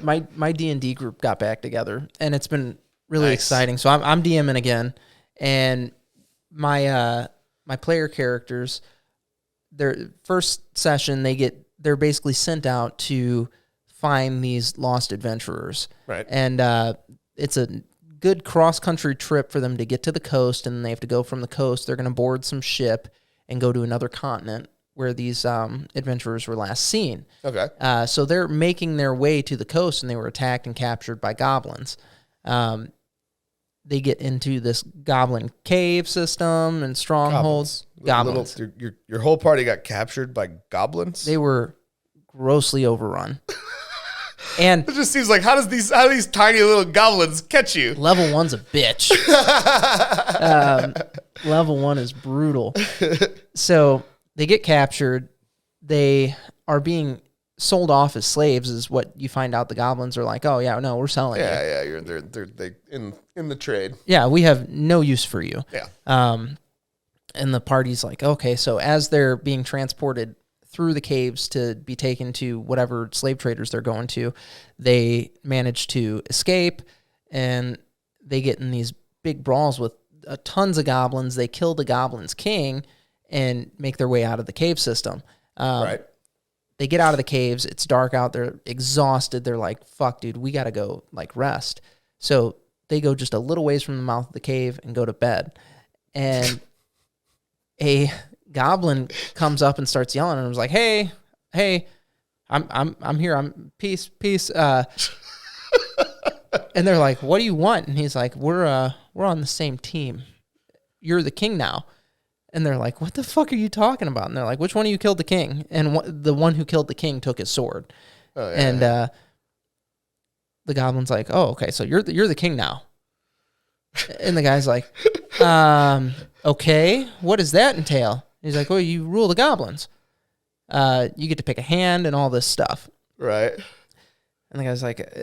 My D&D group got back together, and it's been really exciting. So I'm DMing again, and my player characters, their first session, they're basically sent out to find these lost adventurers. Right. And it's a good cross-country trip for them to get to the coast, and they have to go from the coast. They're going to board some ship and go to another continent where these adventurers were last seen. Okay. So they're making their way to the coast, and they were attacked and captured by goblins. They get into this goblin cave system and strongholds. Goblins. Your whole party got captured by goblins? They were grossly overrun. And it just seems like, how do these tiny little goblins catch you? Level 1's a bitch. Level 1 is brutal. So they get captured. They are being sold off as slaves, is what you find out. The goblins are like, oh yeah, no, we're selling you. Yeah, they're in the trade. Yeah, we have no use for you. Yeah. And the party's like, okay, so as they're being transported through the caves to be taken to whatever slave traders they're going to, they manage to escape, and they get in these big brawls with tons of goblins. They kill the goblins' king and make their way out of the cave system. Right. They get out of the caves. It's dark out. They're exhausted. They're like, fuck, dude, we got to go rest. So they go just a little ways from the mouth of the cave and go to bed. And a goblin comes up and starts yelling, and was like, hey, I'm here. I'm peace. And they're like, what do you want? And he's like, we're on the same team. You're the king now. And they're like, what the fuck are you talking about? And they're like, which one of you killed the king? And the one who killed the king took his sword. Oh, yeah. And the goblin's like, oh, okay, so you're the king now. And the guy's like, okay, what does that entail? He's like, well, you rule the goblins. You get to pick a hand and all this stuff. Right. And the guy's like,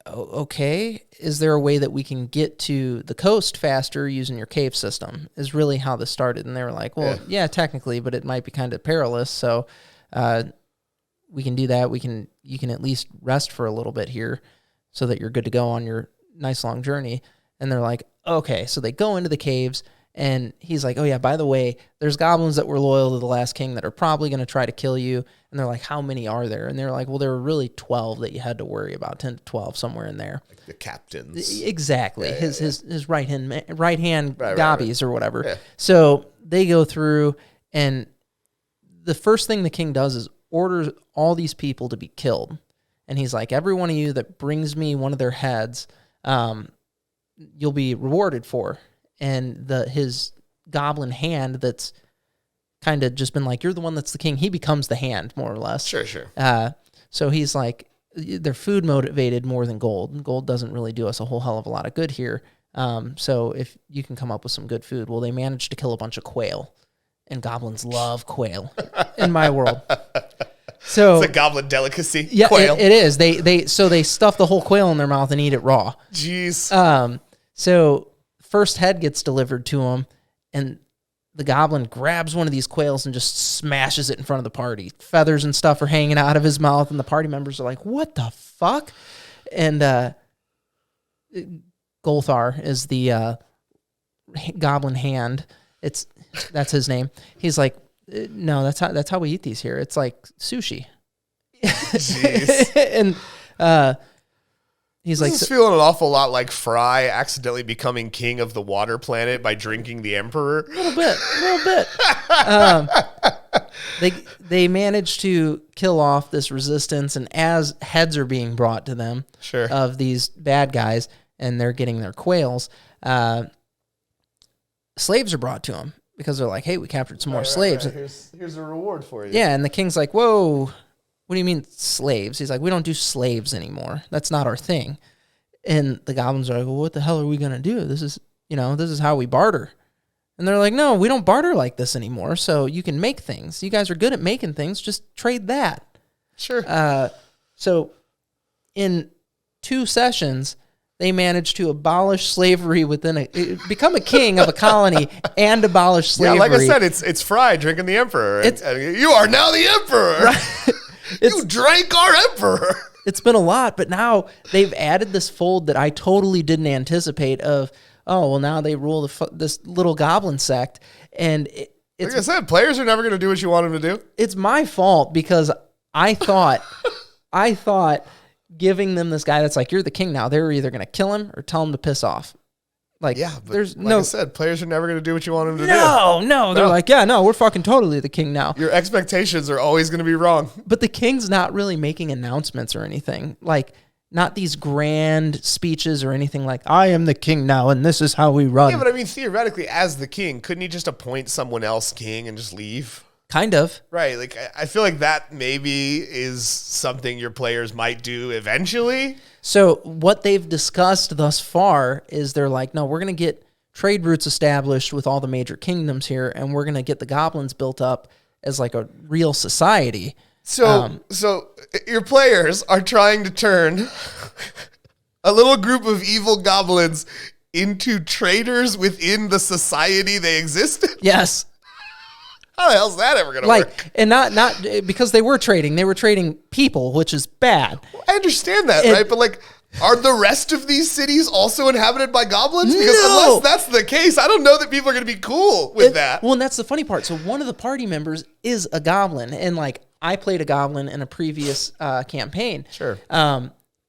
okay, is there a way that we can get to the coast faster using your cave system? Is really how this started. And they were like, well, yeah, technically, but it might be kind of perilous. So we can do that. You can at least rest for a little bit here so that you're good to go on your nice long journey. And they're like, okay. So they go into the caves, and he's like, oh yeah, by the way, there's goblins that were loyal to the last king that are probably going to try to kill you. And they're like, how many are there? And they're like, well, there were really 12 that you had to worry about, 10 to 12, somewhere in there. Like the captains. Exactly. Yeah, his right hand gobbies or whatever. Yeah. So they go through, and the first thing the king does is orders all these people to be killed. And he's like, every one of you that brings me one of their heads, you'll be rewarded for. And his goblin hand that's kind of just been like, you're the one that's the king, he becomes the hand, more or less. Sure. So he's like, they're food motivated more than gold. Gold doesn't really do us a whole hell of a lot of good here. So if you can come up with some good food, well, they managed to kill a bunch of quail, and goblins love quail in my world. So it's a goblin delicacy. Yeah, quail. It is. They stuff the whole quail in their mouth and eat it raw. Jeez. So first head gets delivered to him, and the goblin grabs one of these quails and just smashes it in front of the party. Feathers and stuff are hanging out of his mouth, and the party members are like, what the fuck? And Golthar is the goblin hand. That's his name. He's like, no, that's how we eat these here. It's like sushi. Jeez. And he's like, this is feeling an awful lot like Fry accidentally becoming king of the water planet by drinking the emperor. A little bit. They manage to kill off this resistance, and as heads are being brought to them of these bad guys, and they're getting their quails, slaves are brought to them because they're like, hey, we captured some more slaves. Right. Here's a reward for you. Yeah, and the king's like, whoa, what do you mean slaves? He's like, we don't do slaves anymore. That's not our thing. And the goblins are like, well, what the hell are we going to do? This is how we barter. And they're like, no, we don't barter like this anymore. So you can make things. You guys are good at making things. Just trade that. Sure. So in 2 sessions, they managed to abolish slavery become a king of a colony and abolish slavery. Yeah, like I said, it's Fry drinking the emperor. You are now the emperor. Right. You drank our emperor. It's been a lot, but now they've added this fold that I totally didn't anticipate of, oh, well, now they rule this little goblin sect. And it's, like I said, players are never going to do what you want them to do. It's my fault because I thought giving them this guy that's like, you're the king now, they're either going to kill him or tell him to piss off. Like, yeah, but there's like I said, players are never going to do what you want them to do. No. They're like, yeah, no, we're fucking totally the king now. Your expectations are always going to be wrong. But the king's not really making announcements or anything. Like, not these grand speeches or anything like, I am the king now and this is how we run. Yeah, but I mean, theoretically, as the king, couldn't he just appoint someone else king and just leave? Kind of. Right. Like, I feel like that maybe is something your players might do eventually. So what they've discussed thus far is they're like, no, we're going to get trade routes established with all the major kingdoms here, and we're going to get the goblins built up as like a real society. So your players are trying to turn a little group of evil goblins into traders within the society they exist in? Yes. How the hell's that ever going to work? And not because they were trading people, which is bad. I understand that, right? But like, are the rest of these cities also inhabited by goblins? Because unless that's the case, I don't know that people are going to be cool with that. Well, and that's the funny part. So one of the party members is a goblin, and like I played a goblin in a previous campaign. Sure.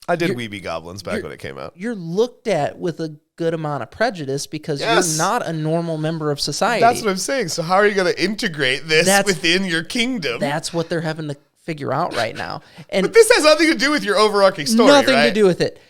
I did Weeby Goblins back when it came out. You're looked at with a good amount of prejudice because you're not a normal member of society. That's what I'm saying. So how are you going to integrate this within your kingdom? That's what they're having to figure out right now. And but this has nothing to do with your overarching story, nothing right? to do with it.